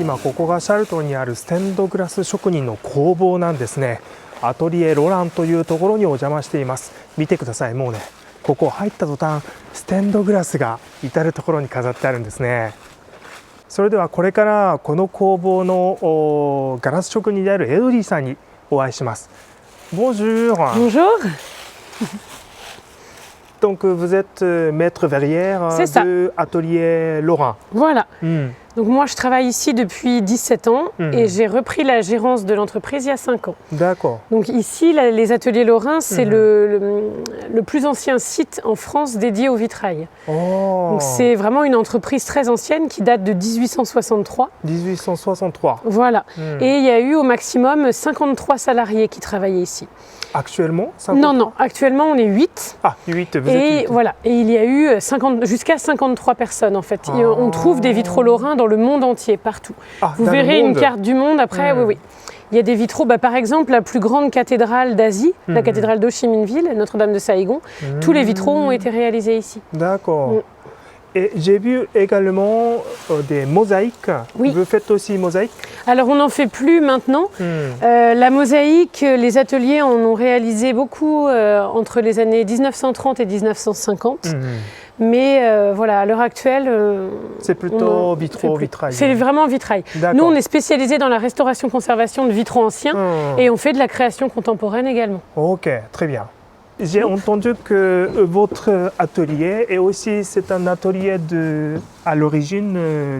今ここがシャルトンにあるステンドグラス職人の工房なんですね。アトリエロランというところにお邪魔しています。見てください。もうね、ここ入った途端ステンドグラスが至る所に飾ってあるんですね。それではこれからこの工房のガラス職人であるエドリーさんにお会いします。Bonjour. Bonjour. Donc vous êtes maître verrière de Atelier Laurent. Voilà. Donc moi je travaille ici depuis 17 ans et j'ai repris la gérance de l'entreprise il y a 5 ans. D'accord. Donc ici les ateliers Lorrain c'est le plus ancien site en France dédié au vitrail. Oh. Donc c'est vraiment une entreprise très ancienne qui date de 1863. 1863. Voilà. Et il y a eu au maximum 53 salariés qui travaillaient ici. Actuellement 53? Non, actuellement on est 8. Ah, 8, vous êtes 8. Voilà. Et il y a eu jusqu'à 53 personnes en fait. Et on trouve des vitraux Lorrain dans le monde entier, partout. Ah, vous verrez une carte du monde après, oui. Il y a des vitraux, par exemple la plus grande cathédrale d'Asie, la cathédrale d'Ho Chi Minh Ville, Notre-Dame de Saigon, tous les vitraux ont été réalisés ici. D'accord. Et j'ai vu également des mosaïques. Oui. Vous faites aussi mosaïque? Alors on n'en fait plus maintenant. La mosaïque, les ateliers en ont réalisé beaucoup entre les années 1930 et 1950. Mais voilà, à l'heure actuelle... c'est plutôt vitrail. C'est vraiment vitrail. Nous, on est spécialisé dans la restauration-conservation de vitraux anciens et on fait de la création contemporaine également. Ok, très bien. J'ai entendu que votre atelier est aussi, c'est un atelier à l'origine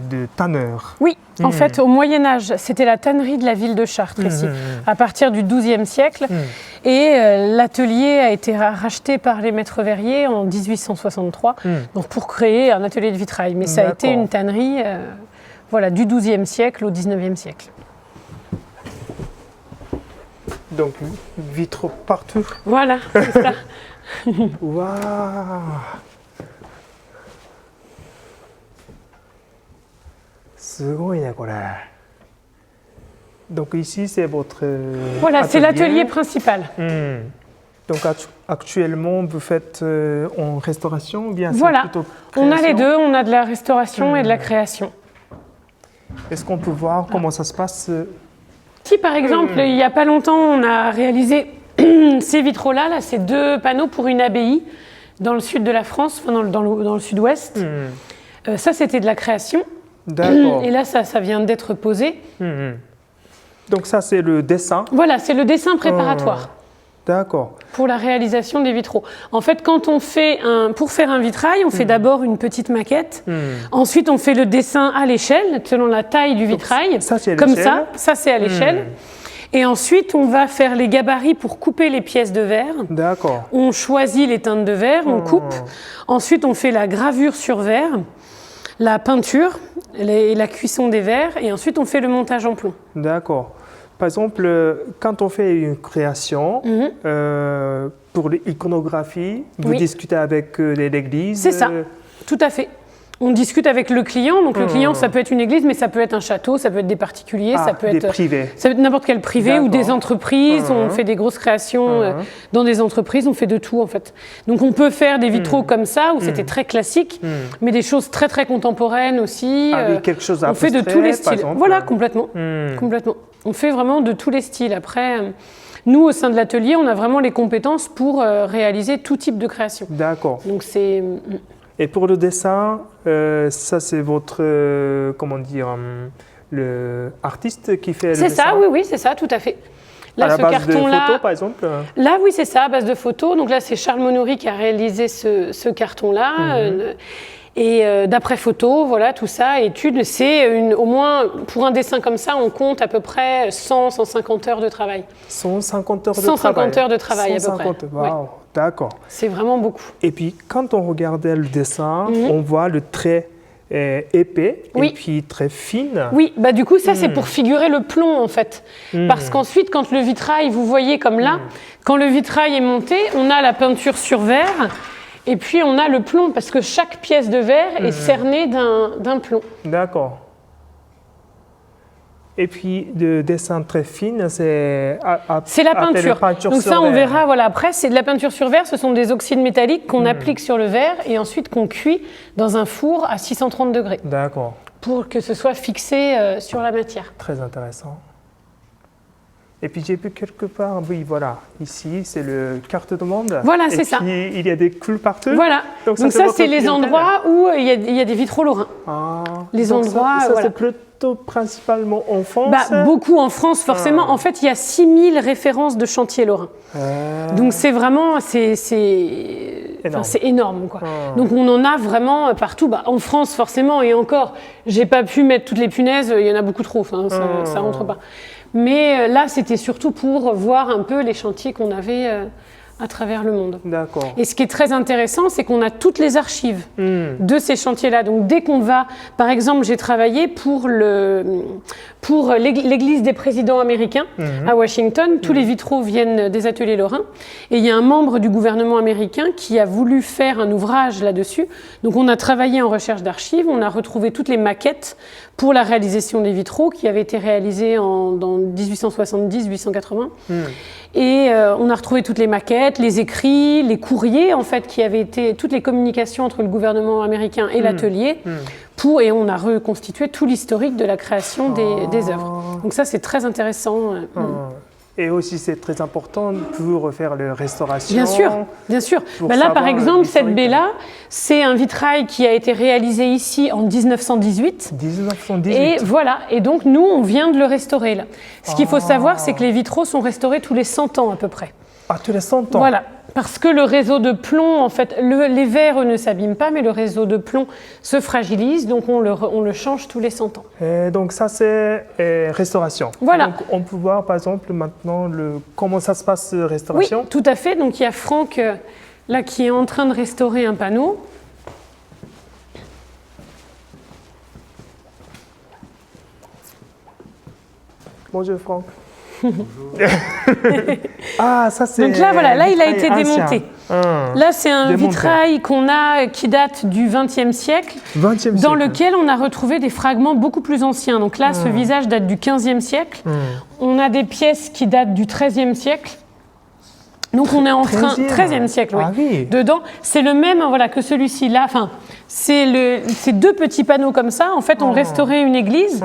de tanneur. Oui, en fait, au Moyen-Âge, c'était la tannerie de la ville de Chartres ici, à partir du XIIe siècle. Et l'atelier a été racheté par les maîtres verriers en 1863 donc pour créer un atelier de vitrail. Mais ça a été une tannerie voilà, du XIIe siècle au XIXe siècle. Donc, vitraux partout. Voilà, c'est ça. Waouh! C'est incroyable. Donc ici, c'est votre voilà, c'est l'atelier principal. Donc actuellement, vous faites en restauration ou bien voilà, plutôt création? On a les deux, on a de la restauration et de la création. Est-ce qu'on peut voir comment ça se passe? Si par exemple, il n'y a pas longtemps, on a réalisé ces vitraux-là, ces deux panneaux pour une abbaye dans le sud de la France, enfin dans le sud-ouest. Ça, c'était de la création. D'accord. Et là, ça vient d'être posé. Donc ça, c'est le dessin? Voilà, c'est le dessin préparatoire. D'accord. Pour la réalisation des vitraux. En fait, quand on fait pour faire un vitrail, on fait d'abord une petite maquette. Ensuite, on fait le dessin à l'échelle, selon la taille du vitrail. Ça, c'est à comme l'échelle. ça c'est à l'échelle. Et ensuite, on va faire les gabarits pour couper les pièces de verre. D'accord. On choisit les teintes de verre, on coupe. Ensuite, on fait la gravure sur verre, la peinture, la cuisson des verres. Et ensuite, on fait le montage en plomb. D'accord. Par exemple, quand on fait une création, pour l'iconographie, vous discutez avec l'église? C'est ça, tout à fait. On discute avec le client. Donc le client, ça peut être une église, mais ça peut être un château, ça peut être des particuliers, ça peut être privés. Ça peut être n'importe quel privé ou des entreprises. On fait des grosses créations dans des entreprises, on fait de tout en fait. Donc on peut faire des vitraux comme ça, où c'était très classique, mais des choses très très contemporaines aussi. Avec quelque chose à on fait de tous les styles. Exemple, voilà, complètement. Complètement. On fait vraiment de tous les styles. Après, nous, au sein de l'atelier, on a vraiment les compétences pour réaliser tout type de création. D'accord. Donc c'est... Et pour le dessin, ça c'est votre, comment dire, le artiste qui fait le dessin? C'est ça, oui, c'est ça, tout à fait. Là, à la ce base carton-là, de photos, par exemple? Là, oui, c'est ça, à base de photos. Donc là, c'est Charles Monory qui a réalisé ce carton-là. Et d'après photo, voilà, tout ça, étude, c'est au moins, pour un dessin comme ça, on compte à peu près 100-150 heures de travail. 150 heures de 150 heures de travail à peu près. Wow, ouais. D'accord. C'est vraiment beaucoup. Et puis, quand on regardait le dessin, on voit le trait épais et puis très fine. Oui, bah du coup, ça, c'est pour figurer le plomb, en fait. Parce qu'ensuite, quand le vitrail, vous voyez comme là, quand le vitrail est monté, on a la peinture sur verre. Et puis on a le plomb, parce que chaque pièce de verre est cernée d'un plomb. D'accord. Et puis le dessin très fine, c'est la peinture. Donc ça, on verra. Voilà. Après, c'est de la peinture sur verre. Ce sont des oxydes métalliques qu'on applique sur le verre et ensuite qu'on cuit dans un four à 630 degrés. D'accord. pour que ce soit fixé sur la matière. Très intéressant. Et puis j'ai vu quelque part, oui voilà, ici c'est le carte du monde. Voilà, c'est ça. Et puis il y a des clous partout. Voilà, donc ça c'est les clientèle. endroits où il y a des vitraux lorrains. Ah, Les donc endroits, ça voilà. c'est plutôt principalement en France. Beaucoup en France, forcément. En fait, il y a 6000 références de chantiers lorrains. Donc c'est vraiment, c'est énorme, quoi. Donc on en a vraiment partout. En France, forcément, et encore, j'ai pas pu mettre toutes les punaises, il y en a beaucoup trop, ça rentre pas. Mais là, c'était surtout pour voir un peu les chantiers qu'on avait à travers le monde. D'accord. Et ce qui est très intéressant, c'est qu'on a toutes les archives de ces chantiers-là. Donc dès qu'on va, par exemple, j'ai travaillé pour l'église des présidents américains à Washington. Tous les vitraux viennent des ateliers lorrains. Et il y a un membre du gouvernement américain qui a voulu faire un ouvrage là-dessus. Donc on a travaillé en recherche d'archives, on a retrouvé toutes les maquettes pour la réalisation des vitraux qui avaient été réalisés dans 1870-1880. Et on a retrouvé toutes les maquettes, les écrits, les courriers, en fait, qui avaient été, toutes les communications entre le gouvernement américain et l'atelier, et on a reconstitué tout l'historique de la création des œuvres. Donc ça, c'est très intéressant. Et aussi, c'est très important pour faire la restauration. Bien sûr, bien sûr. Là, par exemple, cette baie-là, c'est un vitrail qui a été réalisé ici en 1918. 1918. Et voilà. Et donc, nous, on vient de le restaurer, là. Ce qu'il faut savoir, c'est que les vitraux sont restaurés tous les 100 ans, à peu près. Ah, tous les 100 ans. Voilà. Parce que le réseau de plomb, en fait, les verres, eux, ne s'abîment pas, mais le réseau de plomb se fragilise, donc on le change tous les 100 ans. Et donc ça, c'est restauration. Voilà. Donc on peut voir, par exemple, maintenant, comment ça se passe, restauration. Oui, tout à fait. Donc il y a Franck, là, qui est en train de restaurer un panneau. Bonjour, Franck. Ah, ça c'est. Donc là, voilà, là il a été démonté. Là, c'est un vitrail qui date du XXe siècle, dans lequel on a retrouvé des fragments beaucoup plus anciens. Donc là, ce visage date du XVe siècle. On a des pièces qui datent du XIIIe siècle. Donc on est en train, 13e siècle, oui. Ah, oui. Dedans, c'est le même, voilà, que celui-ci là. Enfin, c'est deux petits panneaux comme ça. En fait, on restaurait une église.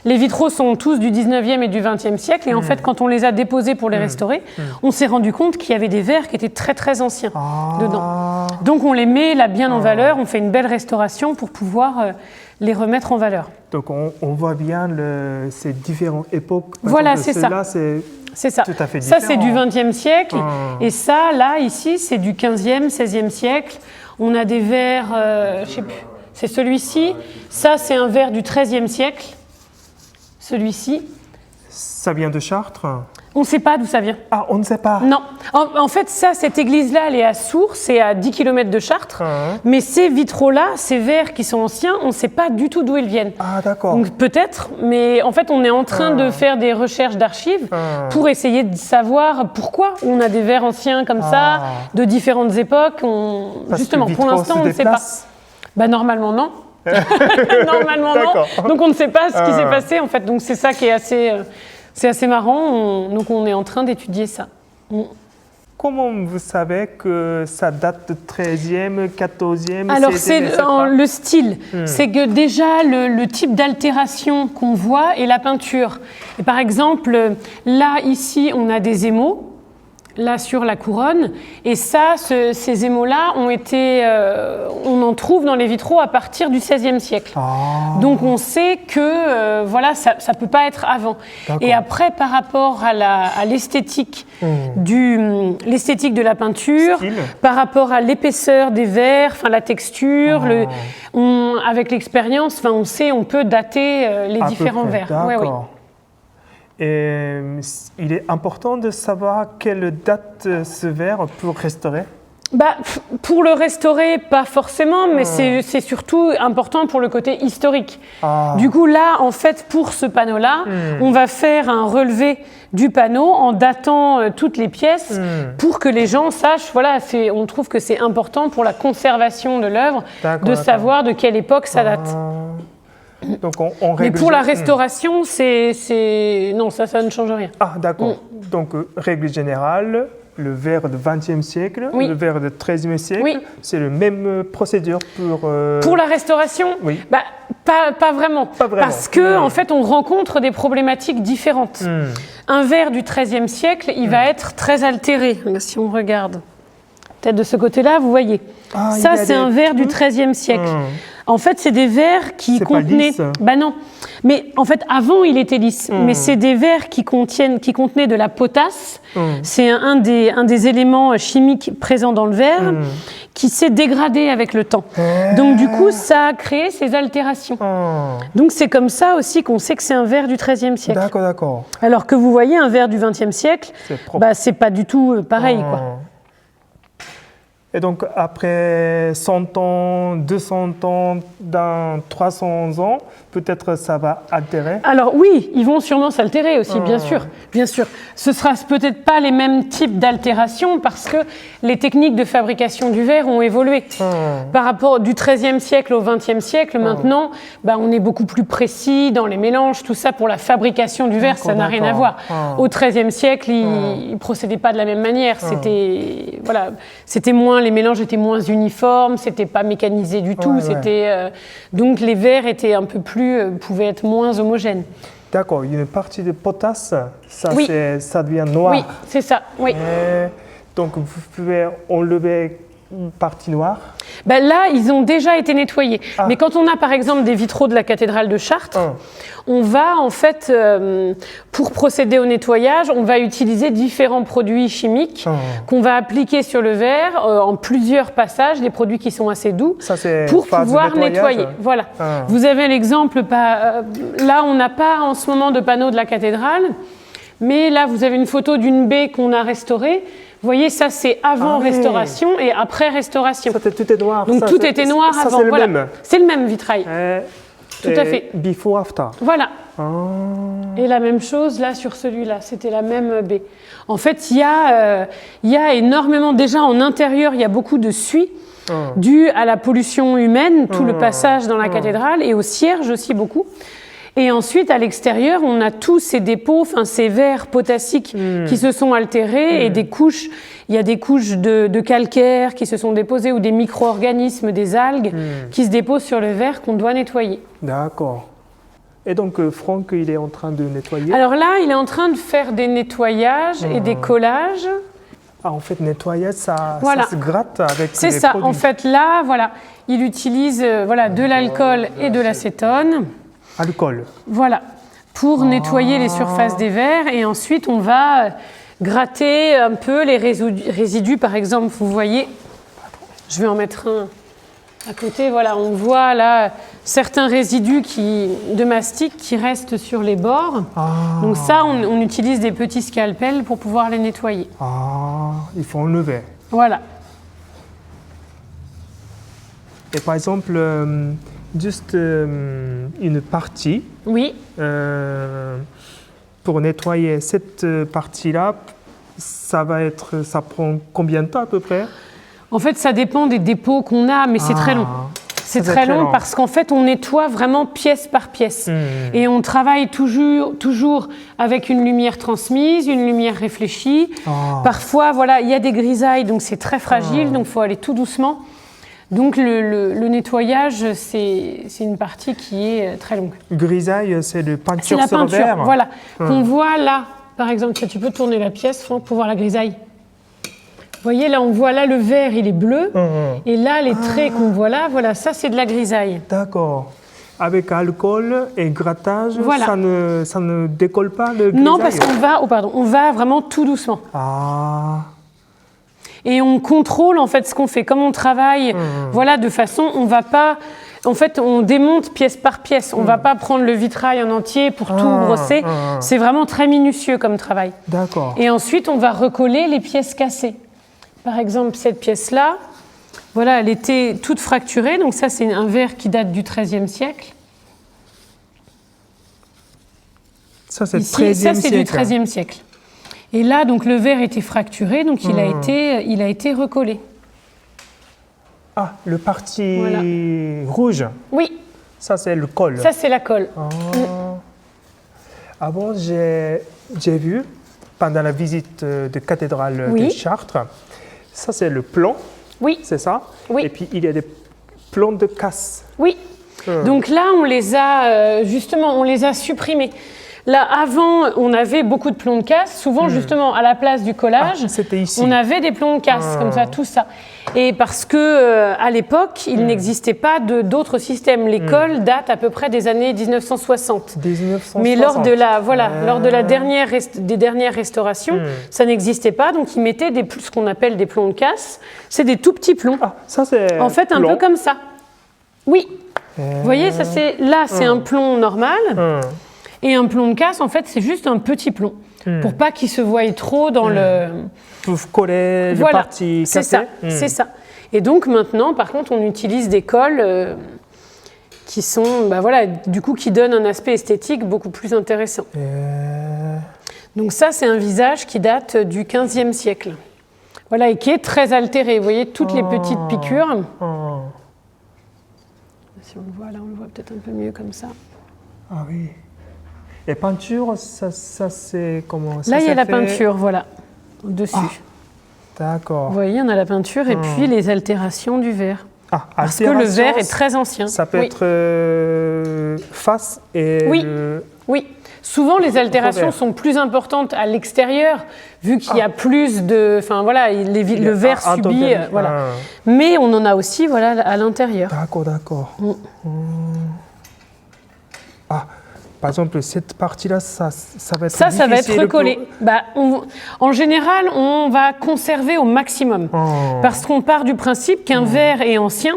Les vitraux sont tous du 19e et du 20e siècle. Et en fait, quand on les a déposés pour les restaurer, on s'est rendu compte qu'il y avait des verres qui étaient très très anciens dedans. Donc on les met là bien en valeur. On fait une belle restauration pour pouvoir les remettre en valeur. Donc on voit bien ces différentes époques. Voilà, c'est ça. C'est ça. Tout à fait différent. Ça, c'est du XXe siècle. Et ça, là, ici, c'est du XVe, XVIe siècle. On a des verres, je sais plus, c'est celui-ci. Ça, c'est un verre du XIIIe siècle. Celui-ci. Ça vient de Chartres? On ne sait pas d'où ça vient. Ah, on ne sait pas. Non. En fait, cette église-là, elle est à Sours, c'est à 10 km de Chartres. Mais ces vitraux-là, ces verres qui sont anciens, on ne sait pas du tout d'où ils viennent. Ah, d'accord. Donc peut-être, mais en fait, on est en train de faire des recherches d'archives pour essayer de savoir pourquoi on a des verres anciens comme ça, de différentes époques. Justement, pour l'instant, on ne sait pas. Normalement, non. Normalement, non. Donc on ne sait pas ce qui s'est passé, en fait. Donc c'est ça qui est assez... C'est assez marrant, donc on est en train d'étudier ça. Comment vous savez que ça date de 13e, 14e? Alors c'est le style, c'est que déjà le type d'altération qu'on voit et la peinture. Et par exemple, là, ici, on a des émaux. Là sur la couronne, et ça, ces émaux-là on en trouve dans les vitraux à partir du XVIe siècle. Donc on sait que voilà, ça peut pas être avant. Et après, par rapport à l'esthétique l'esthétique de la peinture, par rapport à l'épaisseur des verres, enfin la texture, avec l'expérience, on sait, on peut dater les différents verres. D'accord. Et il est important de savoir quelle date ce verre pour restaurer? Pour le restaurer, pas forcément, mais c'est surtout important pour le côté historique. Du coup, là, en fait, pour ce panneau-là, on va faire un relevé du panneau en datant toutes les pièces pour que les gens sachent, voilà, on trouve que c'est important pour la conservation de l'œuvre de savoir de quelle époque ça date. Donc mais pour la restauration, non, ça ne change rien. Ah, d'accord. Donc, règle générale, le verre du XXe siècle, le verre du XIIIe siècle, c'est la même procédure pour... Pour la restauration, Pas vraiment. Pas vraiment. Parce que, en fait, on rencontre des problématiques différentes. Un verre du XIIIe siècle, il va être très altéré. Si on regarde, peut-être de ce côté-là, vous voyez. Ah, Ça, c'est un verre du XIIIe siècle. En fait, c'est des verres qui C'est pas contenaient. lisse. Bah non. Mais en fait, avant, il était lisse. Mais c'est des verres qui contenaient de la potasse. C'est un des éléments chimiques présents dans le verre qui s'est dégradé avec le temps. Donc, du coup, ça a créé ces altérations. Donc, c'est comme ça aussi qu'on sait que c'est un verre du XIIIe siècle. D'accord, d'accord. Alors que vous voyez, un verre du XXe siècle, C'est propre. bah, c'est pas du tout pareil, quoi. Et donc, après 100 ans, 200 ans, dans 300 ans, peut-être ça va altérer. Alors oui, ils vont sûrement s'altérer aussi, bien sûr, bien sûr. Ce sera peut-être pas les mêmes types d'altérations parce que les techniques de fabrication du verre ont évolué. Par rapport du XIIIe siècle au XXe siècle, maintenant, bah, on est beaucoup plus précis dans les mélanges, tout ça pour la fabrication du verre, ça n'a rien à voir. Au XIIIe siècle, ils ne procédaient pas de la même manière. C'était voilà, c'était moins, les mélanges étaient moins uniformes, c'était pas mécanisé du tout. Donc les verres étaient un peu plus pouvaient être moins homogènes. D'accord, une partie de potasse, ça, Oui. ça devient noir. Oui, c'est ça, oui. Donc vous pouvez enlever une partie noire. Ben là, ils ont déjà été nettoyés. Mais quand on a par exemple des vitraux de la cathédrale de Chartres, on va en fait, pour procéder au nettoyage, on va utiliser différents produits chimiques qu'on va appliquer sur le verre en plusieurs passages, des produits qui sont assez doux, Ça, c'est pour phase de pouvoir nettoyage. nettoyer. Voilà. Vous avez l'exemple, là on n'a pas en ce moment de panneau de la cathédrale, mais là vous avez une photo d'une baie qu'on a restaurée. Vous voyez, ça c'est avant restauration et après restauration. Ça, tout est noir. Donc ça, tout était noir ça, avant. C'est le Voilà. même. C'est le même vitrail. Tout à fait. Before, after. Voilà. Et la même chose là sur celui-là, c'était la même baie. En fait, il y a énormément, déjà en intérieur, il y a beaucoup de suie due à la pollution humaine, tout le passage dans la cathédrale et au cierge aussi beaucoup. Et ensuite, à l'extérieur, on a tous ces dépôts, enfin ces verres potassiques qui se sont altérés et des couches. Il y a des couches de calcaire qui se sont déposées ou des micro-organismes, des algues qui se déposent sur le verre qu'on doit nettoyer. D'accord. Et donc, Franck, il est en train de nettoyer. Alors là, il est en train de faire des nettoyages et des collages. Ah, en fait, nettoyage, ça se gratte avec C'est les ça. produits. En fait, là, voilà, il utilise de l'alcool et de l'acétone. Alcool. Voilà, pour nettoyer les surfaces des verres. Et ensuite, on va gratter un peu les résidus. Par exemple, vous voyez, je vais en mettre un à côté. Voilà, on voit là certains résidus de mastic qui restent sur les bords. Donc ça, on utilise des petits scalpels pour pouvoir les nettoyer. Il faut enlever. Voilà. Et par exemple, juste une partie. Oui. Pour nettoyer cette partie-là, ça prend combien de temps à peu près? En fait, ça dépend des dépôts qu'on a, mais c'est très long. C'est très long parce qu'en fait, on nettoie vraiment pièce par pièce. Et on travaille toujours avec une lumière transmise, une lumière réfléchie. Parfois, voilà, il y a des grisailles, donc c'est très fragile, donc il faut aller tout doucement. Donc le nettoyage, c'est une partie qui est très longue. Grisaille, c'est de peinture C'est la sur peinture, verre. voilà. Qu'on voit là, par exemple, tu peux tourner la pièce Franck, pour voir la grisaille. Vous voyez, là, on voit là le verre, il est bleu. Et là, les traits qu'on voit là, voilà, ça, c'est de la grisaille. D'accord. Avec alcool et grattage, Voilà. ça ne décolle pas le grisaille? Non, parce on va vraiment tout doucement. Et on contrôle en fait ce qu'on fait. Comme on travaille, voilà, de façon, on va pas. En fait, on démonte pièce par pièce. On va pas prendre le vitrail en entier pour tout brosser. C'est vraiment très minutieux comme travail. D'accord. Et ensuite, on va recoller les pièces cassées. Par exemple, cette pièce-là, voilà, elle était toute fracturée. Donc ça, c'est un verre qui date du XIIIe siècle. Ça, c'est Ici, ça, c'est du XIIIe siècle. Et là, donc, le verre était fracturé, donc il a été recollé. Ah, le parti rouge. Oui. Ça, c'est le col. Ça, c'est la colle. Avant, j'ai vu, pendant la visite de cathédrale de Chartres, ça, c'est le plomb. Oui. C'est ça? Oui. Et puis, il y a des plombs de casse. Oui. Donc là, on les a justement, on les a supprimés. Là, avant, on avait beaucoup de plombs de casse. Souvent, justement, à la place du collage, c'était ici. on avait des plombs de casse, comme ça, tout ça. Et parce que à l'époque, il n'existait pas d'autres systèmes. L'école date à peu près des années 1960. 1960. Mais lors de la des dernières restaurations, ça n'existait pas. Donc, ils mettaient ce qu'on appelle des plombs de casse. C'est des tout petits plombs. Ah, ça c'est. En fait, un peu comme ça. Oui. Vous voyez, ça c'est un plomb normal. Et un plomb de casse, en fait, c'est juste un petit plomb. Pour pas qu'il se voie trop dans le... Pour coller les parties cassées. C'est ça. Et donc maintenant, par contre, on utilise des cols qui sont, du coup, qui donnent un aspect esthétique beaucoup plus intéressant. Donc ça, c'est un visage qui date du XVe siècle. Voilà, et qui est très altéré. Vous voyez, toutes les petites piqûres. Si on le voit là, on le voit peut-être un peu mieux comme ça. Ah oui. Et peinture, ça c'est comment ça? Là, il y a la peinture, voilà, au-dessus. D'accord. Vous voyez, on a la peinture et puis les altérations du verre. Parce que le verre est très ancien. Ça peut être face et Oui. Souvent, les altérations sont plus importantes à l'extérieur, vu qu'il y a plus de... Enfin, voilà, le verre subit... voilà. Mais on en a aussi à l'intérieur. D'accord. Par exemple, cette partie-là, ça va être ça va être recollé. En général, on va conserver au maximum. Parce qu'on part du principe qu'un verre est ancien.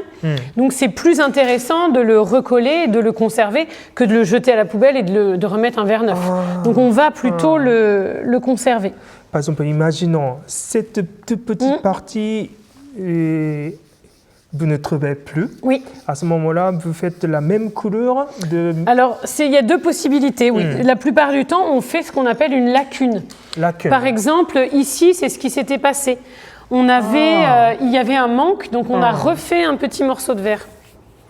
Donc, c'est plus intéressant de le recoller et de le conserver que de le jeter à la poubelle et de remettre un verre neuf. Donc, on va plutôt le conserver. Par exemple, imaginons cette petite partie... vous ne trouvez plus. Oui. À ce moment-là, vous faites la même couleur de... Alors, il y a deux possibilités, oui. La plupart du temps, on fait ce qu'on appelle une lacune. Par exemple, ici, c'est ce qui s'était passé. Il y avait un manque, donc on a refait un petit morceau de verre.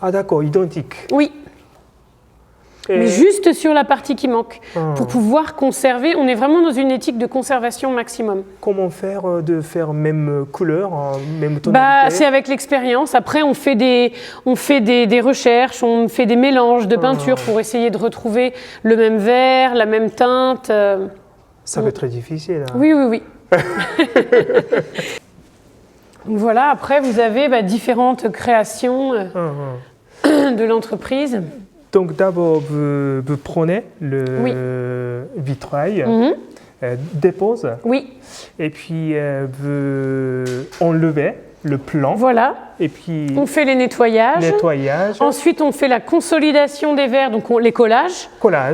Ah d'accord, identique. Oui. Mais juste sur la partie qui manque, pour pouvoir conserver. On est vraiment dans une éthique de conservation maximum. Comment faire de faire même couleur, même tonalité? C'est avec l'expérience. Après, on fait des recherches, on fait des mélanges de peinture pour essayer de retrouver le même verre, la même teinte. Ça va être très difficile. Hein. Oui. Donc voilà, après, vous avez différentes créations de l'entreprise. Donc d'abord, vous prenez le vitrail, dépose, et puis vous enlevez le plan. Voilà. Et puis on fait les nettoyages. Ensuite, on fait la consolidation des verres, donc les collages.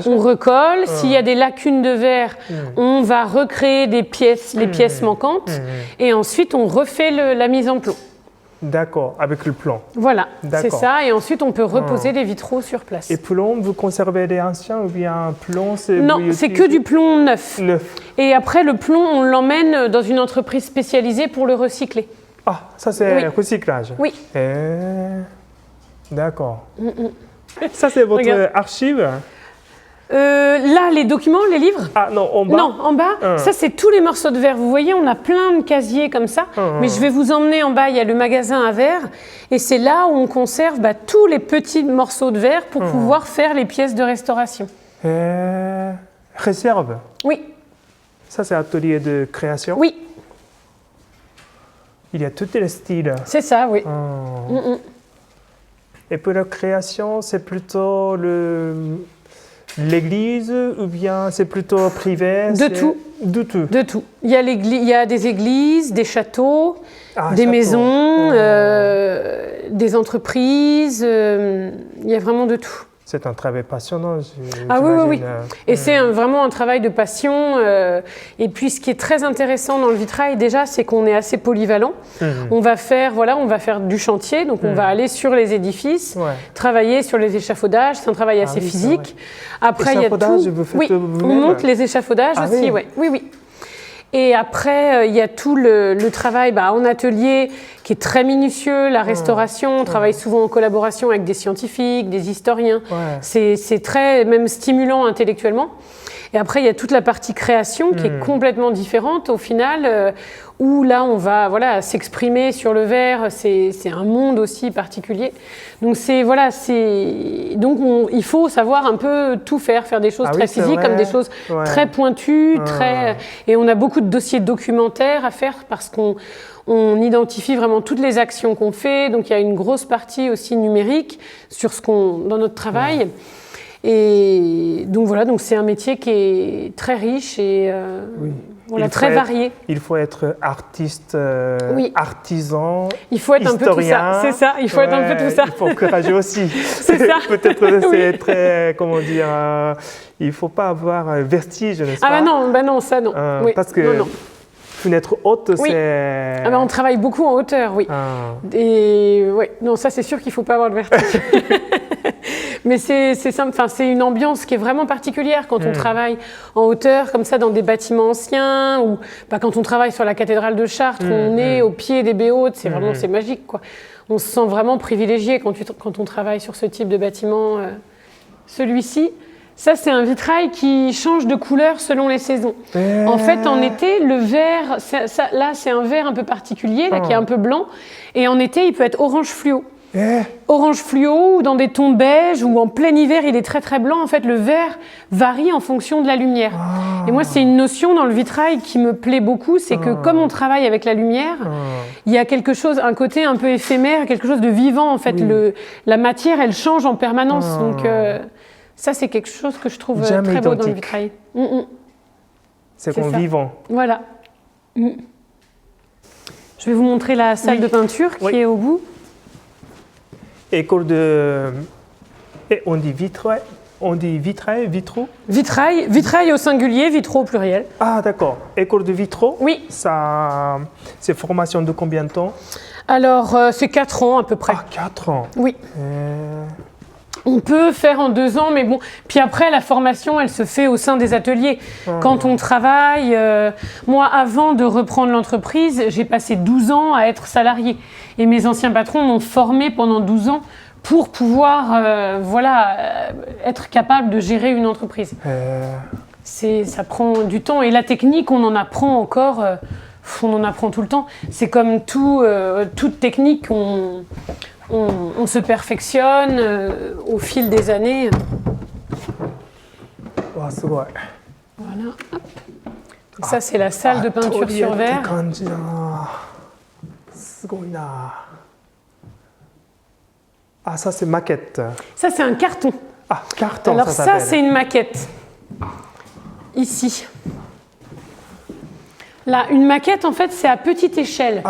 On recolle. S'il y a des lacunes de verre, on va recréer les pièces manquantes. Et ensuite, on refait la mise en plomb. D'accord, avec le plomb. Voilà, c'est ça. Et ensuite, on peut reposer les vitraux sur place. Et plomb, vous conservez les anciens ou bien plomb, c'est... Non, c'est que du plomb neuf. Et après, le plomb, on l'emmène dans une entreprise spécialisée pour le recycler. Ah, ça c'est recyclage. Oui. D'accord. Ça c'est votre archive? Là, les documents, les livres? Ah non, en bas? Non, en bas, ça c'est tous les morceaux de verre. Vous voyez, on a plein de casiers comme ça, mais je vais vous emmener en bas, il y a le magasin à verre, et c'est là où on conserve tous les petits morceaux de verre pour pouvoir faire les pièces de restauration. Réserve? Oui. Ça c'est atelier de création? Oui. Il y a tous les styles? C'est ça, oui. Et pour la création, c'est plutôt l'église ou bien c'est plutôt privé? De tout. De tout. De tout. Il y a des églises, des châteaux, des maisons, des entreprises. Il y a vraiment de tout. C'est un travail passionnant. Oui. Et c'est vraiment un travail de passion. Et puis, ce qui est très intéressant dans le vitrail, déjà, c'est qu'on est assez polyvalent. On va faire du chantier, donc on va aller sur les édifices, travailler sur les échafaudages. C'est un travail assez physique. Après, il y a tout. On monte les échafaudages aussi. Oui. Et après, il y a tout le travail en atelier qui est très minutieux, la restauration. On travaille souvent en collaboration avec des scientifiques, des historiens. C'est très même stimulant intellectuellement. Et après, il y a toute la partie création qui est complètement différente au final, où là, on va voilà, s'exprimer sur le verre. C'est un monde aussi particulier. Donc, il faut savoir un peu tout faire des choses très physiques comme des choses très pointues. Et on a beaucoup de dossiers documentaires à faire parce qu'on identifie vraiment toutes les actions qu'on fait. Donc, il y a une grosse partie aussi numérique dans notre travail. Et donc voilà, donc c'est un métier qui est très riche et très varié. Il faut être artiste, artisan, il faut être historien. un peu tout ça. C'est ça, il faut être un peu tout ça. Il faut courageux aussi. C'est ça. Peut-être c'est très, comment dire, il ne faut pas avoir vertige, n'est-ce pas? Ah bah non, ça non. Parce que fenêtre haute, c'est... Ah bah on travaille beaucoup en hauteur, oui. Et non, ça c'est sûr qu'il ne faut pas avoir de vertige. Mais c'est simple, c'est une ambiance qui est vraiment particulière quand on travaille en hauteur, comme ça, dans des bâtiments anciens, ou quand on travaille sur la cathédrale de Chartres, où on est au pied des baies hautes, c'est vraiment c'est magique, quoi. On se sent vraiment privilégié quand on travaille sur ce type de bâtiment. Celui-ci, ça c'est un vitrail qui change de couleur selon les saisons. En fait, en été, le vert, là c'est un vert un peu particulier, là, qui est un peu blanc, et en été, il peut être orange fluo. Orange fluo ou dans des tons beige ou en plein hiver il est très très blanc. En fait le vert varie en fonction de la lumière. Et moi c'est une notion dans le vitrail qui me plaît beaucoup, c'est que comme on travaille avec la lumière, il y a quelque chose, un côté un peu éphémère, quelque chose de vivant en fait. La matière elle change en permanence. Donc ça c'est quelque chose que je trouve très beau dans le vitrail. C'est comme vivant. Voilà. Je vais vous montrer la salle de peinture qui est au bout. École de... Et on dit vitrail, vitraux? Vitrail au singulier, vitraux au pluriel. Ah d'accord. École de vitraux? Oui. Ça, c'est formation de combien de temps? Alors, c'est 4 ans à peu près. Ah, 4 ans. Oui. On peut faire en 2 ans, mais bon. Puis après, la formation, elle se fait au sein des ateliers. Quand on travaille, moi, avant de reprendre l'entreprise, j'ai passé 12 ans à être salarié. Et mes anciens patrons m'ont formé pendant 12 ans pour pouvoir être capable de gérer une entreprise. Ça prend du temps. Et la technique, on en apprend encore. On en apprend tout le temps. C'est comme toute technique, on se perfectionne au fil des années. C'est vrai. Voilà. Hop. Ça, c'est la salle de peinture sur verre. Ah, ça, c'est maquette. Ça, c'est un carton. Ah, carton, alors ça ça c'est une maquette. Ici. Là, une maquette, en fait, c'est à petite échelle.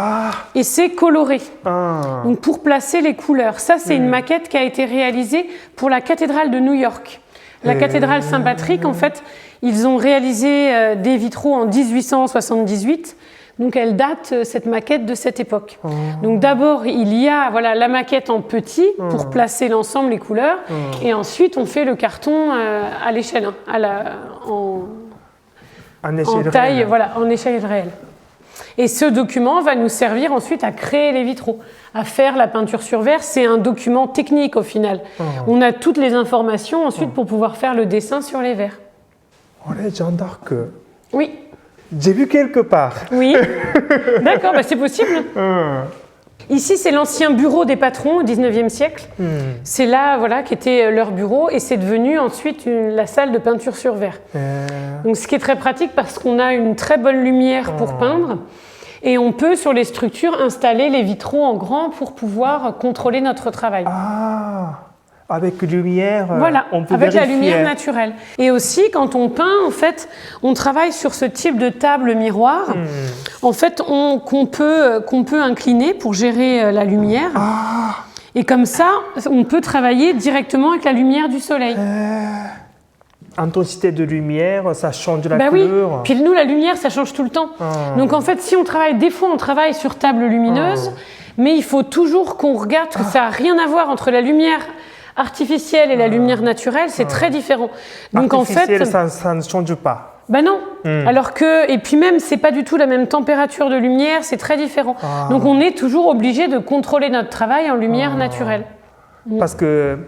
Et c'est coloré. Donc, pour placer les couleurs. Ça, c'est une maquette qui a été réalisée pour la cathédrale de New York. La cathédrale Saint-Patrick, en fait, ils ont réalisé des vitraux en 1878. Donc, elle date, cette maquette, de cette époque. Donc, d'abord, il y a la maquette en petit pour placer l'ensemble, les couleurs. Et ensuite, on fait le carton à l'échelle, en taille, en échelle réelle. Et ce document va nous servir ensuite à créer les vitraux, à faire la peinture sur verre. C'est un document technique au final. On a toutes les informations ensuite pour pouvoir faire le dessin sur les verres. Jeanne d'Arc. Oui. J'ai vu quelque part. Oui. D'accord, c'est possible. Ici, c'est l'ancien bureau des patrons au 19e siècle. C'est là qu'était leur bureau et c'est devenu ensuite la salle de peinture sur verre. Donc, ce qui est très pratique parce qu'on a une très bonne lumière pour peindre et on peut, sur les structures, installer les vitraux en grand pour pouvoir contrôler notre travail. Avec lumière, on peut avec vérifier. La lumière naturelle. Et aussi, quand on peint, en fait, on travaille sur ce type de table miroir, en fait, qu'on peut incliner pour gérer la lumière. Et comme ça, on peut travailler directement avec la lumière du soleil. Intensité de lumière, ça change la couleur. Oui. Puis nous, la lumière, ça change tout le temps. Donc en fait, si on travaille, des fois, on travaille sur table lumineuse, mais il faut toujours qu'on regarde que ça n'a rien à voir entre la lumière artificielle et la lumière naturelle, c'est très différent. Donc en fait, ça ne change pas. Non. Alors que, et puis même, c'est pas du tout la même température de lumière, c'est très différent. Donc on est toujours obligé de contrôler notre travail en lumière naturelle. Parce que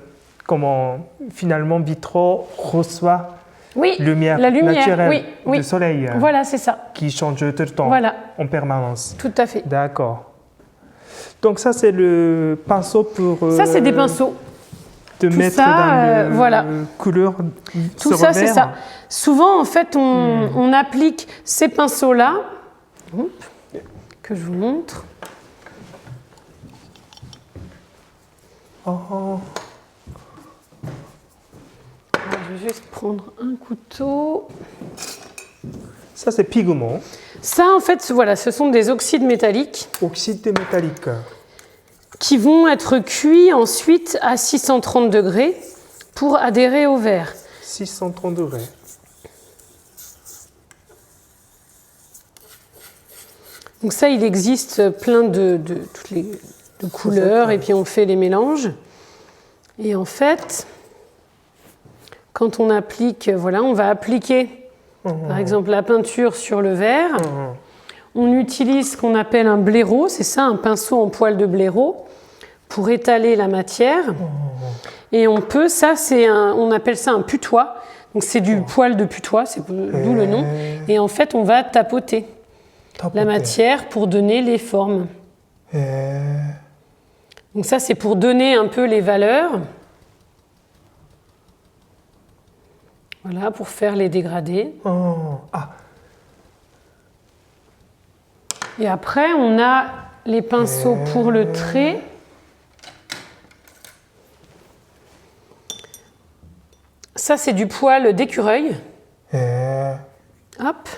finalement, Vitro reçoit Oui, lumière, la lumière naturelle oui, oui. du soleil Voilà, c'est ça. qui change tout le temps, Voilà. en permanence. Tout à fait. D'accord. Donc ça, c'est le pinceau pour... Ça, c'est des pinceaux. De Tout mettre ça, dans le voilà. couleur Tout sur ça, le c'est verre. ça. Souvent, en fait, on applique ces pinceaux-là, hop, que je vous montre. Oh. Alors, je vais juste prendre un couteau. Ça, c'est pigment, Ça, en fait, voilà, ce sont des oxydes métalliques oxyde métallique. qui vont être cuits ensuite à 630 degrés pour adhérer au verre. 630 degrés. Donc ça, il existe plein de couleurs et puis on fait les mélanges. Et en fait, quand on applique, voilà, on va appliquer par exemple la peinture sur le verre. On utilise ce qu'on appelle un blaireau, c'est ça, un pinceau en poil de blaireau pour étaler la matière. Et on peut, on appelle ça un putois. Donc c'est du poil de putois, c'est d'où le nom. Et en fait, on va tapoter la matière pour donner les formes. Donc ça, c'est pour donner un peu les valeurs. Voilà, pour faire les dégradés. Et après, on a les pinceaux pour le trait. Ça, c'est du poil d'écureuil. Hop.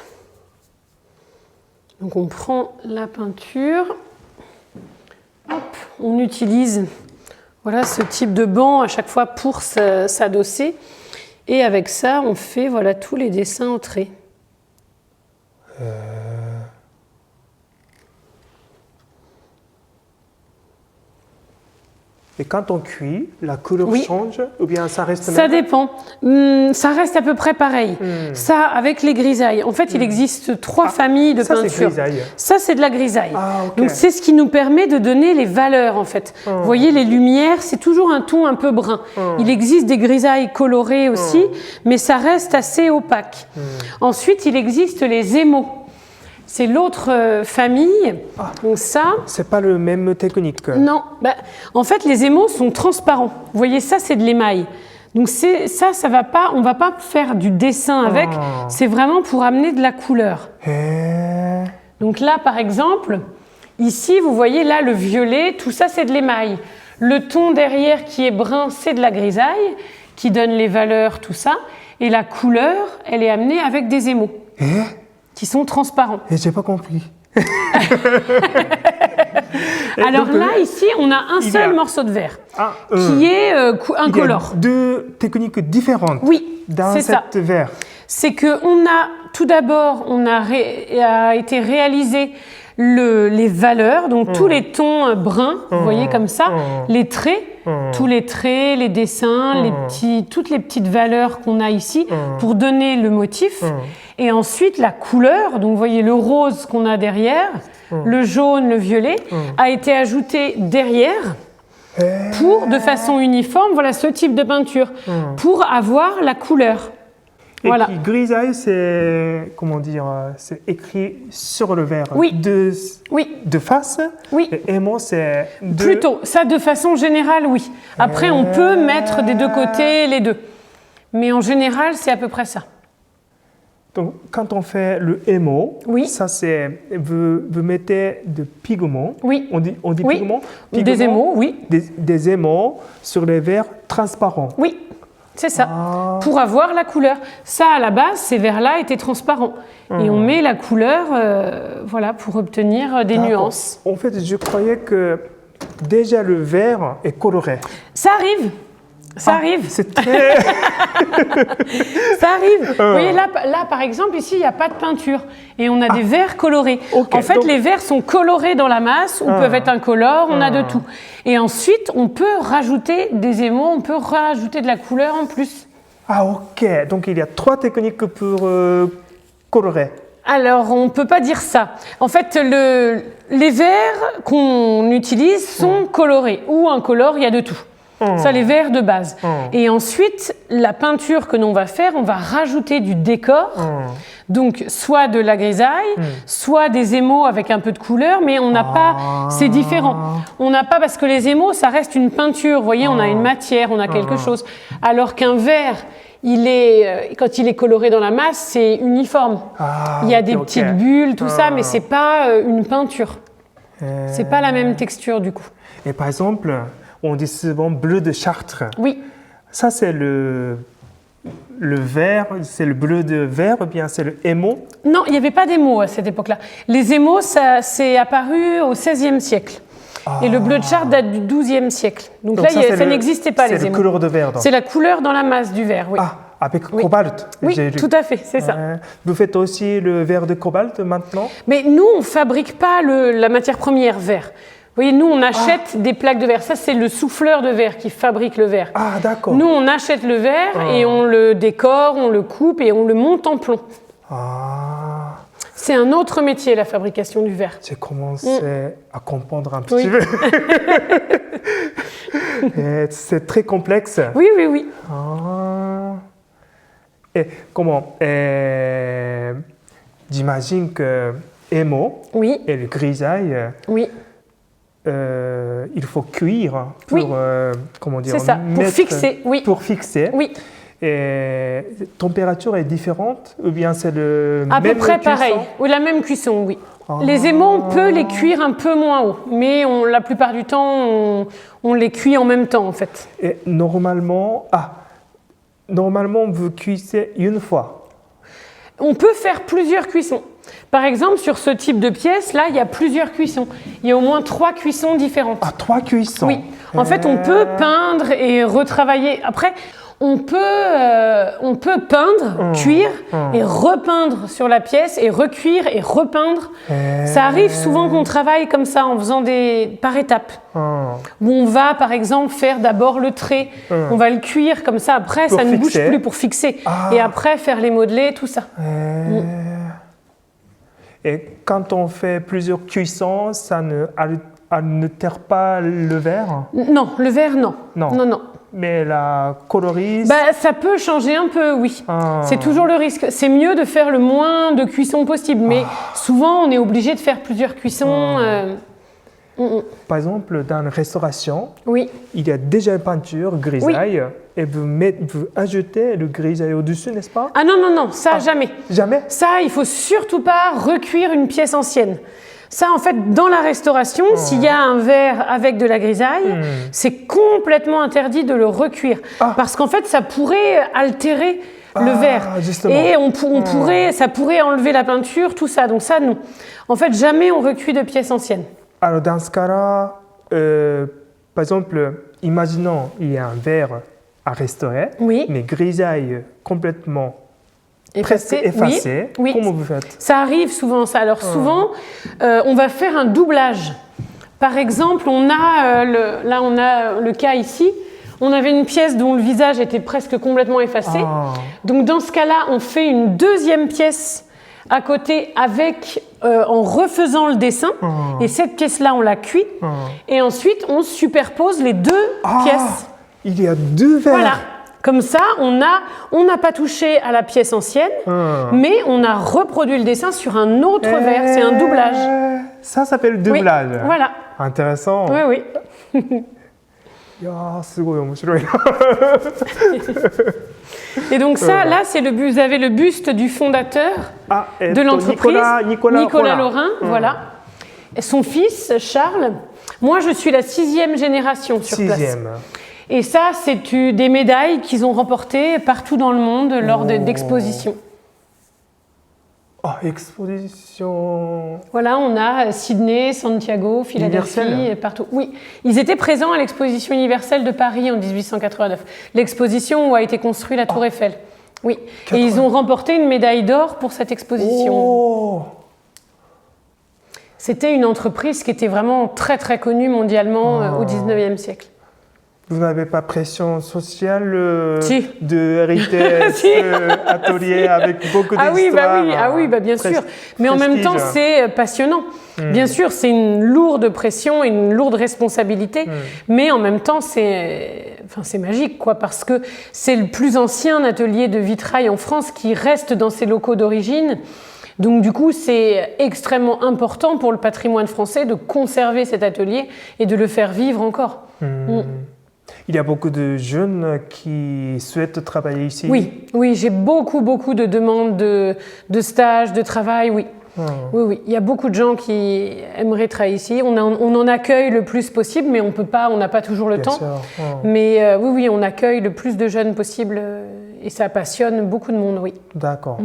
Donc on prend la peinture. Hop. On utilise voilà, ce type de banc à chaque fois pour s'adosser. Et avec ça, on fait voilà, tous les dessins au trait. Et quand on cuit, la couleur Oui. change ou bien ça reste Ça même? dépend. Ça reste à peu près pareil. Ça, avec les grisailles. En fait, il existe trois familles de ça, c'est peinture. grisaille. Ça, c'est de la grisaille. Ah, ok. Donc, c'est ce qui nous permet de donner les valeurs, en fait. Vous voyez, les lumières, c'est toujours un ton un peu brun. Il existe des grisailles colorées aussi, mais ça reste assez opaque. Ensuite, il existe les émaux. C'est l'autre famille. Donc ça... C'est pas le même technique. Non. En fait, les émaux sont transparents. Vous voyez, ça, c'est de l'émail. Donc ça va pas... On va pas faire du dessin avec. C'est vraiment pour amener de la couleur. Donc là, par exemple, ici, vous voyez, là, le violet, tout ça, c'est de l'émail. Le ton derrière qui est brun, c'est de la grisaille, qui donne les valeurs, tout ça. Et la couleur, elle est amenée avec des émaux. Qui sont transparents. Et j'ai pas compris. Alors là, ici, on a un seul morceau de verre qui est incolore. Il y a deux techniques différentes Oui, dans c'est ça. cette verre. C'est que tout d'abord, a été réalisé les valeurs, donc tous les tons bruns, vous voyez comme ça, les traits, tous les traits, les dessins, toutes les petites valeurs qu'on a ici pour donner le motif. Et ensuite, la couleur, donc vous voyez le rose qu'on a derrière, le jaune, le violet, a été ajouté derrière pour, de façon uniforme, voilà ce type de peinture, pour avoir la couleur. Et Voilà. puis grisaille, c'est comment dire, c'est écrit sur le verre. Oui. De face. Oui. Et émaux, c'est Plutôt, ça de façon générale, oui. Après, on peut mettre des deux côtés les deux. Mais en général, c'est à peu près ça. Donc, quand on fait le émaux, ça c'est, vous mettez de pigments. Oui. On dit Oui. pigments. Des émaux, oui. Des émaux sur les verres transparents. Oui, c'est ça. Pour avoir la couleur. Ça, à la base, ces verres-là étaient transparents. Et on met la couleur, voilà, pour obtenir des nuances. En fait, je croyais que déjà le verre est coloré. Ça arrive. Ça arrive. C'est très... Ça arrive. Vous voyez, là, par exemple, ici, il n'y a pas de peinture. Et on a des verres colorés. En fait, les verres sont colorés dans la masse ou peuvent être incolores. On a de tout. Et ensuite, on peut rajouter des émaux, on peut rajouter de la couleur en plus. Ah, ok. Donc, il y a trois techniques pour colorer. Alors, on ne peut pas dire ça. En fait, les verres qu'on utilise sont colorés ou incolores, il y a de tout. Ça, les verres de base. Et ensuite, la peinture que l'on va faire, on va rajouter du décor. Donc, soit de la grisaille, soit des émaux avec un peu de couleur, mais on n'a pas, c'est différent. On n'a pas, parce que les émaux, ça reste une peinture. Vous voyez, on a une matière, on a quelque chose. Alors qu'un verre, quand il est coloré dans la masse, c'est uniforme. Il y a des petites bulles, tout ça, mais c'est pas une peinture. C'est pas la même texture du coup. Et par exemple, on dit souvent bleu de Chartres. Oui. Ça, c'est le vert, c'est le bleu de verre ou bien c'est le émaux? Non, il n'y avait pas d'émaux à cette époque-là. Les émaux, ça c'est apparu au XVIe siècle. Et le bleu de Chartres date du XIIe siècle. Donc là, ça n'existait pas, les émaux. C'est la couleur de verre. C'est la couleur dans la masse du verre, oui. Ah, avec cobalt. Oui, tout à fait, c'est ça. Vous faites aussi le verre de cobalt maintenant? Mais nous, on ne fabrique pas la matière première verre. Vous voyez, nous, on achète des plaques de verre. Ça, c'est le souffleur de verre qui fabrique le verre. Ah, d'accord. Nous, on achète le verre et on le décore, on le coupe et on le monte en plomb. C'est un autre métier, la fabrication du verre. J'ai commencé à comprendre un petit peu. C'est très complexe. Oui, oui, oui. Et comment j'imagine que émaux et le grisaille, il faut cuire pour, comment dire, c'est ça, pour fixer. Pour fixer. Oui. Et la température est différente ou bien c'est le même À peu près cuisson? pareil, ou la même cuisson, oui. Les émaux, on peut les cuire un peu moins haut, mais la plupart du temps, on les cuit en même temps en fait. Et normalement, vous cuisez une fois. On peut faire plusieurs cuissons. Par exemple, sur ce type de pièce, là, il y a plusieurs cuissons. Il y a au moins 3 cuissons différentes. 3 cuissons? Oui. En fait, on peut peindre et retravailler. Après, on peut peindre, cuire et repeindre sur la pièce et recuire et repeindre. Ça arrive souvent qu'on travaille comme ça en faisant par étapes. Où on va par exemple faire d'abord le trait, on va le cuire comme ça, après ça ne bouge plus pour fixer. Et après faire les modelés, tout ça. Et quand on fait plusieurs cuissons, ça ne terre pas le verre? Non, le verre non. Non. Mais la colorise? Ça peut changer un peu, oui. C'est toujours le risque. C'est mieux de faire le moins de cuissons possible, mais souvent on est obligé de faire plusieurs cuissons. Par exemple, dans la restauration, il y a déjà une peinture grisaille et vous ajoutez le grisaille au-dessus, n'est-ce pas? Ah non, ça jamais. Jamais? Ça, il faut surtout pas recuire une pièce ancienne. Ça, en fait, dans la restauration, s'il y a un verre avec de la grisaille, c'est complètement interdit de le recuire. Parce qu'en fait, ça pourrait altérer le verre. Justement. Et ça pourrait enlever la peinture, tout ça. Donc ça, non. En fait, jamais on recuit de pièces anciennes. Alors, dans ce cas-là, par exemple, imaginons il y a un verre à restaurer, mais grisaille complètement presque effacée. Oui. Comment vous faites? Ça arrive souvent, ça. Alors souvent, on va faire un doublage. Par exemple, on a le cas ici. On avait une pièce dont le visage était presque complètement effacé. Donc dans ce cas-là, on fait une deuxième pièce à côté en refaisant le dessin. Et cette pièce-là, on la cuit. Et ensuite, on superpose les deux pièces. Il y a 2 verres. Voilà. Comme ça, on n'a pas touché à la pièce ancienne, mais on a reproduit le dessin sur un autre verre. C'est un doublage. Ça s'appelle doublage. Oui, voilà. Intéressant. Oui. Et donc ça, là, vous avez le buste du fondateur de l'entreprise, Nicolas Lorrain, voilà. Et son fils, Charles. Moi, je suis la 6e génération sur place. Et ça, c'est des médailles qu'ils ont remportées partout dans le monde lors d'expositions. Exposition. Voilà, on a Sydney, Santiago, Philadelphie, et partout. Oui, ils étaient présents à l'exposition universelle de Paris en 1889. L'exposition où a été construite la Tour Eiffel. Oui, et ils ont remporté une médaille d'or pour cette exposition. C'était une entreprise qui était vraiment très très connue mondialement au 19e siècle. Vous n'avez pas pression sociale Si. de hériter Si. atelier avec beaucoup Ah oui, d'histoires? bien sûr. Mais en même temps, c'est passionnant. Bien sûr, c'est une lourde pression, une lourde responsabilité, mais en même temps, c'est magique, quoi, parce que c'est le plus ancien atelier de vitrail en France qui reste dans ses locaux d'origine. Donc du coup, c'est extrêmement important pour le patrimoine français de conserver cet atelier et de le faire vivre encore. Il y a beaucoup de jeunes qui souhaitent travailler ici. Oui, j'ai beaucoup de demandes de stages, de travail, oui. Oui, il y a beaucoup de gens qui aimeraient travailler ici. On en accueille le plus possible, mais on n'a pas toujours le temps. Mais oui, on accueille le plus de jeunes possible et ça passionne beaucoup de monde, oui. D'accord.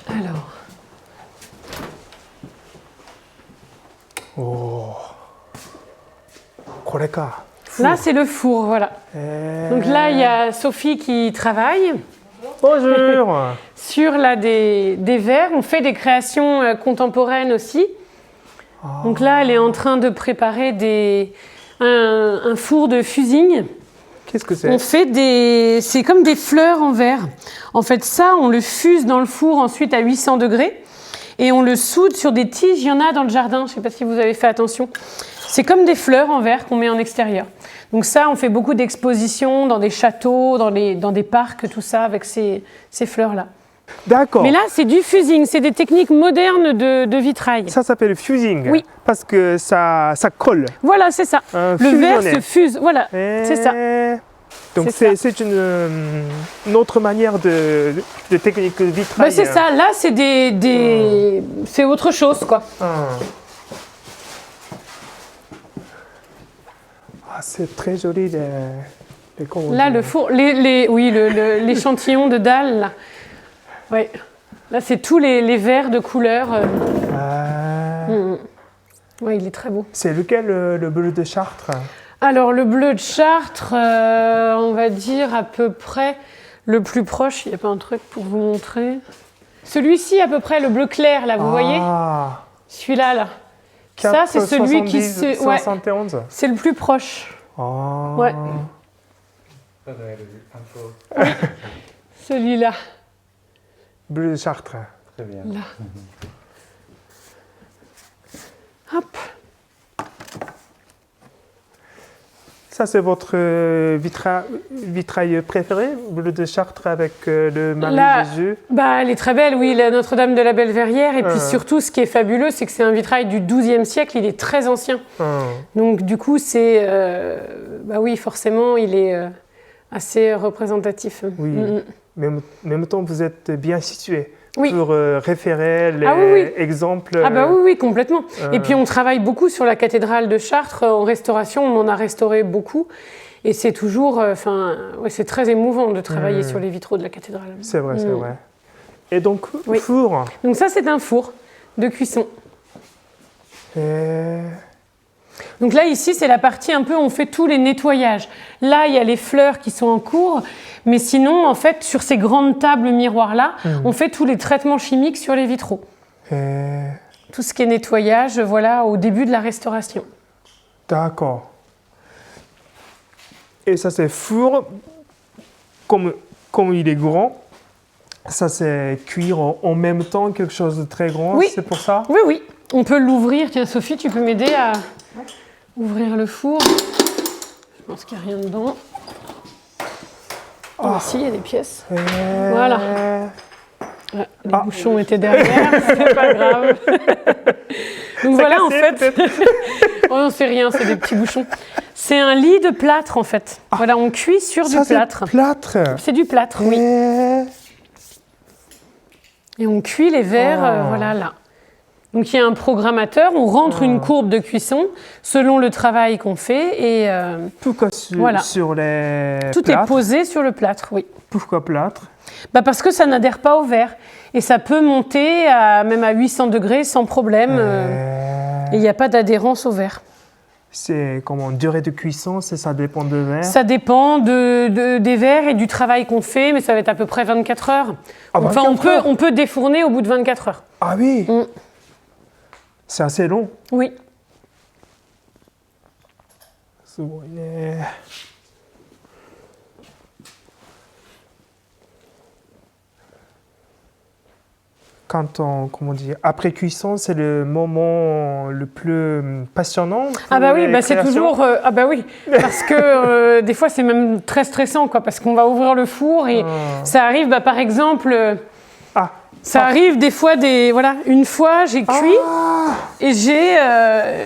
Alors. Oh. これか。 Là, c'est le four, voilà. Donc là, il y a Sophie qui travaille. Bonjour. Sur là, des verres. On fait des créations contemporaines aussi. Donc là, elle est en train de préparer un four de fusing. Qu'est-ce que c'est? On fait c'est comme des fleurs en verre. En fait, ça, on le fuse dans le four ensuite à 800 degrés. Et on le soude sur des tiges. Il y en a dans le jardin. Je ne sais pas si vous avez fait attention. C'est comme des fleurs en verre qu'on met en extérieur. Donc ça, on fait beaucoup d'expositions dans des châteaux, dans des parcs, tout ça, avec ces fleurs-là. D'accord. Mais là, c'est du fusing. C'est des techniques modernes de vitrail. Ça s'appelle fusing. Oui. Parce que ça colle. Voilà, c'est ça. Le verre se fuse. Voilà, c'est ça. Donc c'est une autre manière de technique de vitrail. C'est ça. Là, c'est c'est autre chose, quoi. C'est très joli les coraux. Là, le four, l'échantillon de dalle, là. Ouais. Là, c'est tous les verres de couleur. Oui, il est très beau. C'est lequel le bleu de Chartres? Alors, le bleu de Chartres, on va dire à peu près le plus proche. Il n'y a pas un truc pour vous montrer. Celui-ci, à peu près, le bleu clair, là, vous voyez? Celui-là, là. Ça, c'est celui qui se... 71. C'est le plus proche. Ouais. Celui-là. Bleu de Chartres. Très bien. Là. Hop. Ça, c'est votre vitrail préféré, bleu de Chartres avec le Marie-Jésus? Elle est très belle, oui, la Notre-Dame de la Belle-Verrière. Et puis surtout, ce qui est fabuleux, c'est que c'est un vitrail du XIIe siècle, il est très ancien. Donc du coup, c'est... oui, forcément, il est assez représentatif. Oui, mais en même temps, vous êtes bien situé. Oui. Pour référer les exemples. Oui, complètement. Et puis on travaille beaucoup sur la cathédrale de Chartres en restauration, on en a restauré beaucoup. Et c'est toujours, c'est très émouvant de travailler sur les vitraux de la cathédrale. C'est vrai, c'est vrai. Et donc, four. Donc ça, c'est un four de cuisson. Donc là, ici, c'est la partie un peu où on fait tous les nettoyages. Là, il y a les fleurs qui sont en cours. Mais sinon, en fait, sur ces grandes tables miroirs-là, on fait tous les traitements chimiques sur les vitraux. Tout ce qui est nettoyage, voilà, au début de la restauration. D'accord. Et ça, c'est four. Comme il est grand, ça, c'est cuire en même temps quelque chose de très grand. Oui. C'est pour ça? Oui. On peut l'ouvrir. Tiens, Sophie, tu peux m'aider à ouvrir le four. Je pense qu'il n'y a rien dedans. Ici, il y a des pièces. Voilà. Les bouchons étaient derrière, c'est pas grave. Donc voilà, en fait. Oh non, c'est rien, c'est des petits bouchons. C'est un lit de plâtre, en fait. Voilà, on cuit sur du plâtre. C'est du plâtre, oui. Et on cuit les verres, voilà, là. Donc il y a un programmateur, on rentre une courbe de cuisson selon le travail qu'on fait et pourquoi sur les tout plâtres. Est posé sur le plâtre, oui. Pourquoi plâtre? Parce que ça n'adhère pas au verre et ça peut monter même à 800 degrés sans problème et il n'y a pas d'adhérence au verre. C'est comment durée de cuisson, ça dépend de verre? Ça dépend des verres et du travail qu'on fait, mais ça va être à peu près 24 heures. Enfin, on peut défourner au bout de 24 heures. Ah oui. C'est assez long. Oui. すごいね。Quand on, comment dire, après cuisson, c'est le moment le plus passionnant. Ah bah oui, pour les c'est créations. toujours... ah bah oui, parce que des fois c'est même très stressant, quoi, parce qu'on va ouvrir le four et ça arrive, bah, par exemple, Ah, ça arrive des fois, voilà, une fois j'ai cuit et j'ai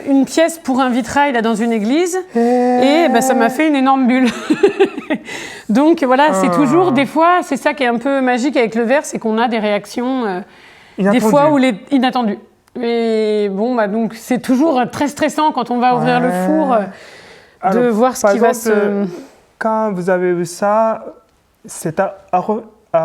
une pièce pour un vitrail là, dans une église et bah, ça m'a fait une énorme bulle. Donc voilà, c'est toujours, des fois, c'est ça qui est un peu magique avec le verre, c'est qu'on a des réactions... des fois où inattendues. Et bon, bah donc c'est toujours très stressant quand on va ouvrir le four de Alors, voir ce par qui va exemple, se. Quand vous avez vu ça, c'est à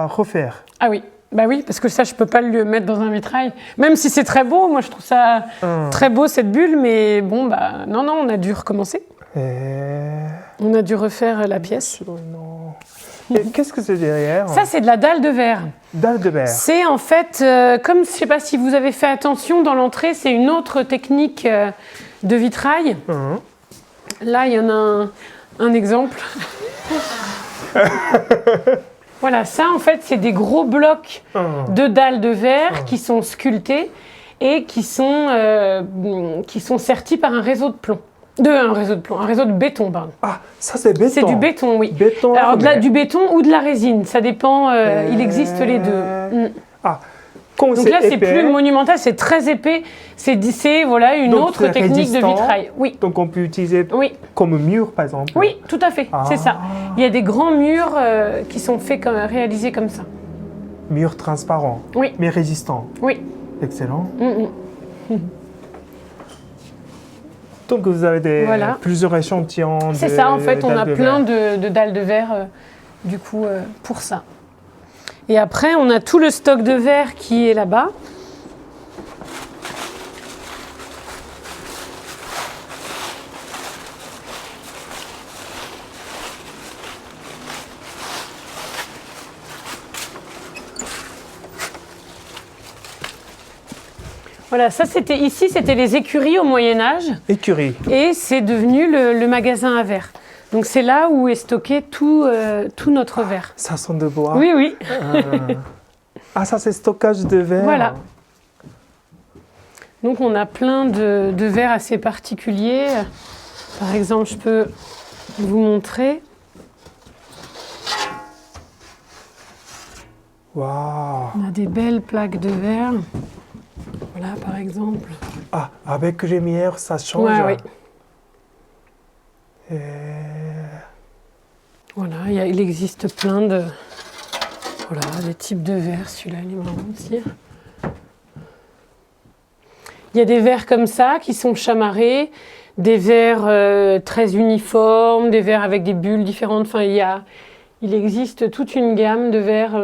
refaire. Ah oui, bah oui, parce que ça je peux pas le mettre dans un vitrail. Même si c'est très beau, moi je trouve ça très beau cette bulle, mais bon bah non, on a dû recommencer. On a dû refaire la pièce. Et qu'est-ce que c'est derrière? Ça c'est de la dalle de verre. Dalle de verre. C'est en fait, comme je ne sais pas si vous avez fait attention, dans l'entrée, c'est une autre technique de vitrail. Là, il y en a un exemple. Voilà, ça en fait, c'est des gros blocs de dalles de verre qui sont sculptés et qui sont sertis par un réseau de plomb. Un réseau de béton, pardon. Ah, ça c'est béton. C'est du béton, oui. Béton, Alors mais... du béton ou de la résine, ça dépend, il existe les deux. Ah, quand donc là, c'est épais, plus monumental, c'est très épais, c'est voilà, une donc autre c'est technique de résistant, vitrail. Oui. Donc on peut utiliser comme mur, par exemple. Oui, tout à fait, c'est ça. Il y a des grands murs qui sont faits réalisés comme ça. Mur transparent, oui. mais résistant. Oui. Excellent. Donc vous avez plusieurs échantillons. C'est ça, en fait, on a plein de dalles de verre, du coup, pour ça. Et après, on a tout le stock de verre qui est là-bas. Voilà, ça c'était ici, c'était les écuries au Moyen-Âge. Écurie. Et c'est devenu le magasin à verre. Donc c'est là où est stocké tout notre verre. Ça sent de bois. Oui, oui. Ah, ça c'est stockage de verre. Voilà. Donc on a plein de verres assez particuliers. Par exemple, je peux vous montrer. Waouh. On a des belles plaques de verre. Voilà, par exemple. Ah, avec lumière, ça change. Ouais, oui. Voilà, il existe plein de... Voilà, des types de verres. Celui-là, il est marrant aussi. Il y a des verres comme ça qui sont chamarrés, des verres très uniformes, des verres avec des bulles différentes. Enfin, il existe toute une gamme de verres...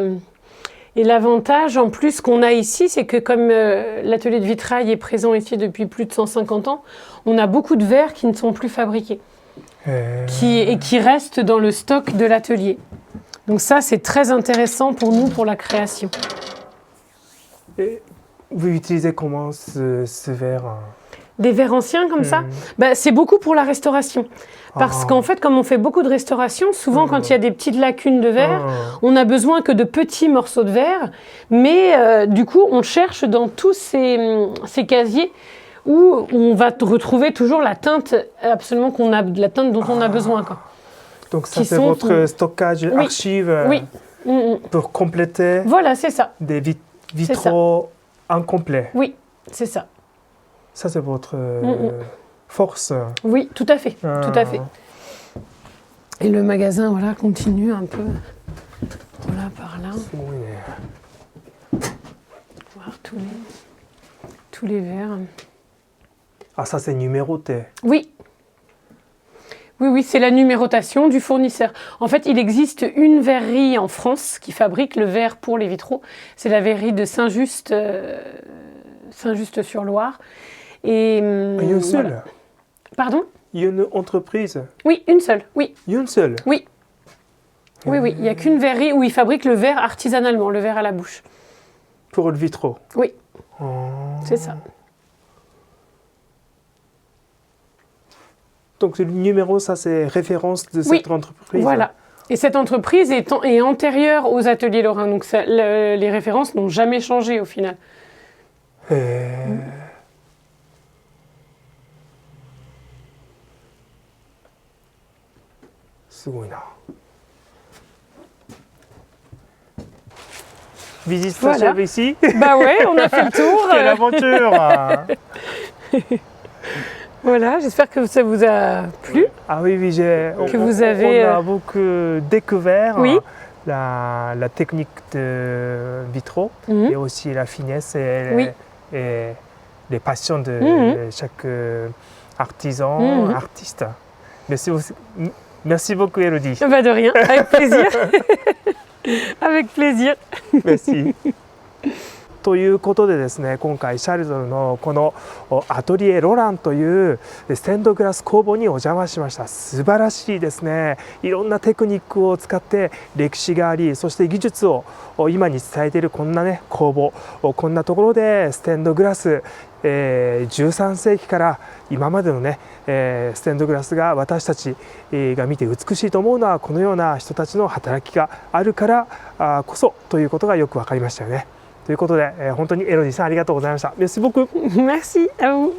Et l'avantage en plus qu'on a ici, c'est que comme l'atelier de vitrail est présent ici depuis plus de 150 ans, on a beaucoup de verres qui ne sont plus fabriqués et qui restent dans le stock de l'atelier. Donc ça, c'est très intéressant pour nous, pour la création. Et vous utilisez comment ce verre? Des verres anciens comme ça, c'est beaucoup pour la restauration. Parce qu'en fait, comme on fait beaucoup de restauration, souvent quand il y a des petites lacunes de verre, on n'a besoin que de petits morceaux de verre. Mais du coup, on cherche dans tous ces casiers où on va retrouver toujours la teinte absolument la teinte dont on a besoin, quoi. Donc ça, c'est votre stockage archive pour compléter. Voilà, c'est ça. Des vitraux incomplets. Oui, c'est ça. Ça, c'est votre force. Oui, tout à fait, tout à fait. Et le magasin, voilà, continue un peu, voilà, par là. Voir tous les verres. Ah, ça, c'est numéroté. Oui. Oui, c'est la numérotation du fournisseur. En fait, il existe une verrerie en France qui fabrique le verre pour les vitraux. C'est la verrerie de Saint-Just-sur-Loire. Et une seule? Voilà. Pardon? Une entreprise? Oui, une seule, oui. Une seule? Oui. Oui, il n'y a qu'une verrerie où ils fabriquent le verre artisanalement, le verre à la bouche. Pour le vitraux? Oui, c'est ça. Donc le numéro, ça c'est référence de cette entreprise. Voilà. Et cette entreprise est antérieure aux ateliers Lorrain, donc les références n'ont jamais changé au final. すごいな。Visite s'achève ici. Bah ouais, on a fait le tour. Quelle aventure. Voilà, j'espère que ça vous a plu. Ah oui, oui, on a beaucoup découvert oui. la technique de vitraux et aussi la finesse et les passions de chaque artisan, artiste. Merci beaucoup, Elodie. Bah de rien, avec plaisir. Avec plaisir. Merci. ということでですね、今回シャルドルのこのアトリエロランというステンドグラス工房にお邪魔しました。素晴らしいですね。いろんなテクニックを使って歴史があり、そして技術を今に伝えているこんなね工房、こんなところでステンドグラス、13世紀から今までのね、ステンドグラスが私たちが見て美しいと思うのはこのような人たちの働きがあるからこそということがよく分かりましたよね。ということで、本当にエロディさんありがとうございました。Merci beaucoup. Merci à vous.